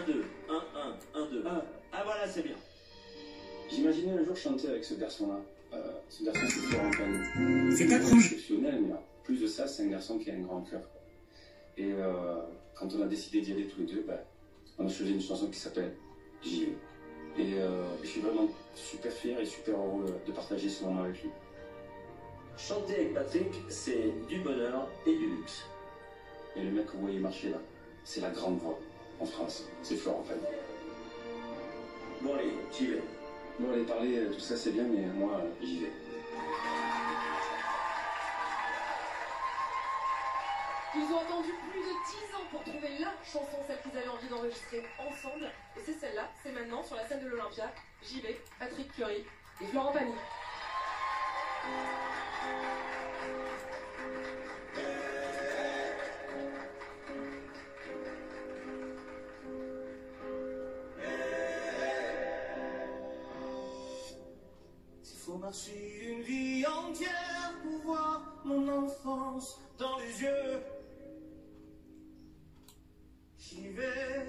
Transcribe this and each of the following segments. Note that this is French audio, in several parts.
2, 1, 1, 1, 2. Ah voilà, c'est bien. J'imaginais un jour chanter avec ce garçon-là. Ce garçon, c'est Florent Pagny. C'est approche. Exceptionnel, mais en plus de ça, c'est un garçon qui a un grand cœur. Et quand on a décidé d'y aller tous les deux, on a choisi une chanson qui s'appelle J'y vais. Et je suis vraiment super fier et super heureux de partager ce moment avec lui. Chanter avec Patrick, c'est du bonheur et du luxe. Et le mec que vous voyez marcher là, c'est la grande voix en France. C'est Florent Pagny. Bon allez, j'y vais. Bon, allez, parler, tout ça c'est bien, mais moi, j'y vais. Ils ont attendu plus de 10 ans pour trouver la chanson, celle qu'ils avaient envie d'enregistrer ensemble. Et c'est celle-là, c'est maintenant sur la scène de l'Olympia. J'y vais, Patrick Fiori et Florent Pagny. S'il faut marcher une vie entière pour voir mon enfance dans les yeux, j'y vais.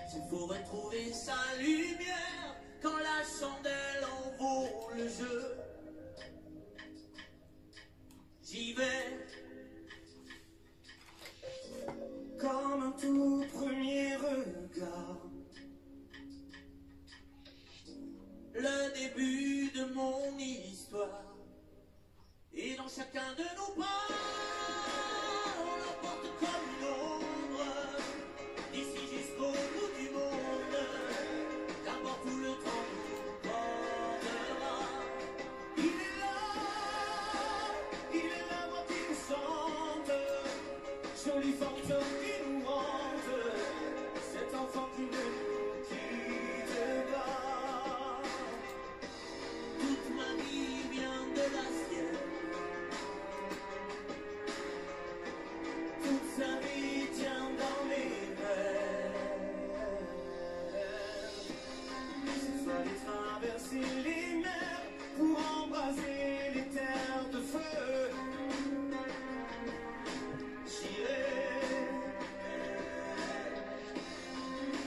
S'il faut retrouver sa lumière quand la chandelle en vaut le jeu, j'y vais. Comme un tout premier regard, le début de mon histoire. Et dans chacun de nos pas, on l'emporte comme une ombre, d'ici jusqu'au bout du monde. Qu'importe où le temps nous portera, il est là, moi qui nous chante, jolie fantôme qui nous hante, cet enfant qui ne nous quitte pas. Toute ma vie vient de la sienne, toute sa vie tient dans mes rêves. S'il fallait traverser les mers pour embraser les terres de feu, j'irai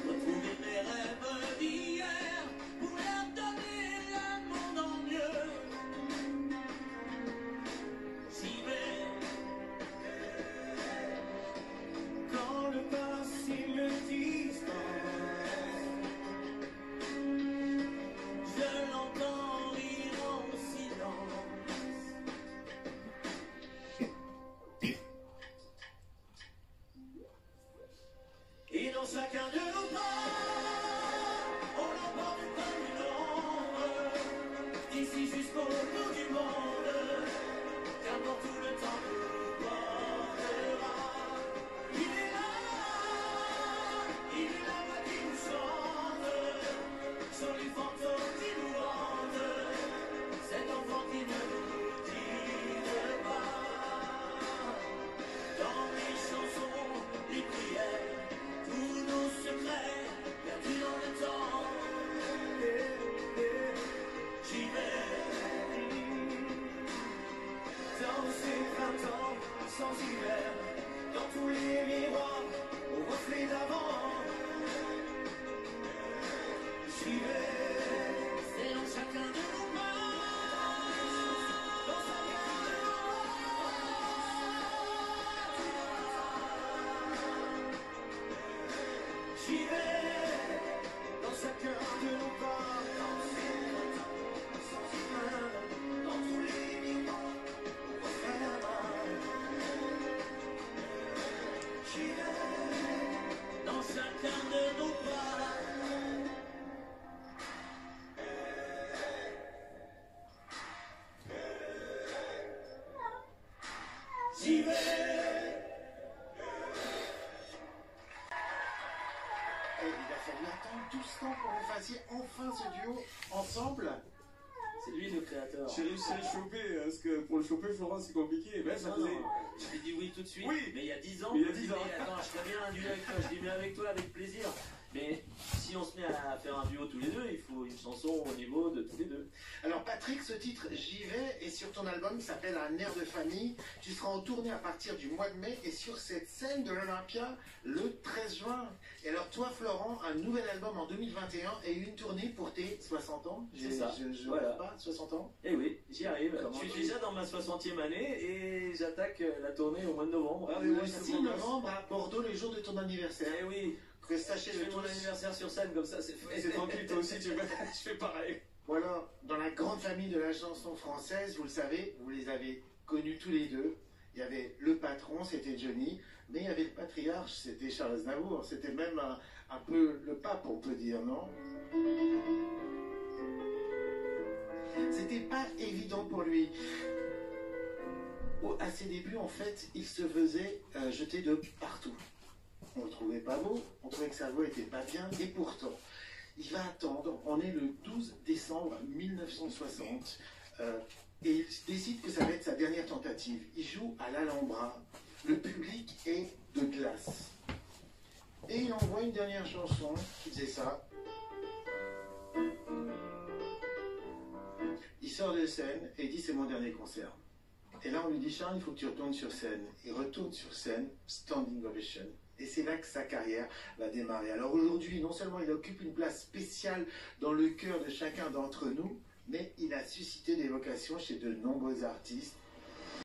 retrouver mes rêves d'hier pour leur donner le monde en mieux. J'y vais quand le passé me distance, je l'entends rire en silence. Et dans chacun de nos pas, on l'emporte comme une ombre, d'ici jusqu'au bout du monde. Qu'importe où le temps nous portera, il est là, moi qui nous chante, joli fantôme qui nous hante, cet enfant qui ne nous quitte pas. Dans mes chansons, les prières, tous nos secrets perdus dans le temps, j'y vais. Dans ces printemps sans hiver, dans tous les miroirs au reflet d'avant, j'y vais. C'est dans chacun de nos pas, dans chacun de nos pas, j'y vais. Dans chacun de nos pas, dans ces printemps sans hiver, dans tous les miroirs au reflet d'avant, j'y vais. Dans chacun de nos pas. J'y vais. Il a fallu attendre tout ce temps pour que vous fassiez enfin ce duo ensemble. C'est lui le créateur. J'ai réussi à le choper, parce que pour le choper, Florent, c'est compliqué. Ben, ça Non, faisait... non, j'ai dit oui tout de suite. Oui. Mais il y a 10 ans. Mais il y a 10 ans. Attends, je ferais bien un duo avec toi. Je dis mais avec toi, avec plaisir. Mais si on se met à faire un duo tous les deux, il faut une chanson au niveau de tous les deux. Alors Patrick, ce titre J'y vais est sur ton album qui s'appelle Un air de famille. Tu seras en tournée à partir du mois de mai et sur cette scène de l'Olympia le 13 juin. Et alors toi Florent, un nouvel album en 2021 et une tournée pour tes 60 ans. C'est ça. Je Voilà. pas, 60 ans. Eh oui, j'y arrive. Comment Je suis tu- déjà dans ma 60e année et j'attaque la tournée au mois de novembre. Le moi, ça 6 me progresse. novembre à Bordeaux, le jour de ton anniversaire. Eh oui, Que sachez je le fais mon tous. anniversaire sur scène comme ça, c'est fait. C'est tranquille, toi aussi, tu fais, je fais pareil. Voilà, dans la grande famille de la chanson française, vous le savez, vous les avez connus tous les deux. Il y avait le patron, c'était Johnny, mais il y avait le patriarche, c'était Charles Aznavour. C'était même un peu le pape, on peut dire, non? C'était pas évident pour lui. À ses débuts, en fait, il se faisait jeter de partout. On le trouvait pas beau, on trouvait que sa voix était pas bien, et pourtant, il va attendre, on est le 12 décembre 1960, et il décide que ça va être sa dernière tentative. Il joue à l'Alhambra, le public est de glace. Et il envoie une dernière chanson qui faisait ça. Il sort de scène et dit c'est mon dernier concert. Et là on lui dit Charles, il faut que tu retournes sur scène. Il retourne sur scène, standing ovation. Et c'est là que sa carrière va démarrer. Alors aujourd'hui, non seulement il occupe une place spéciale dans le cœur de chacun d'entre nous, mais il a suscité des vocations chez de nombreux artistes.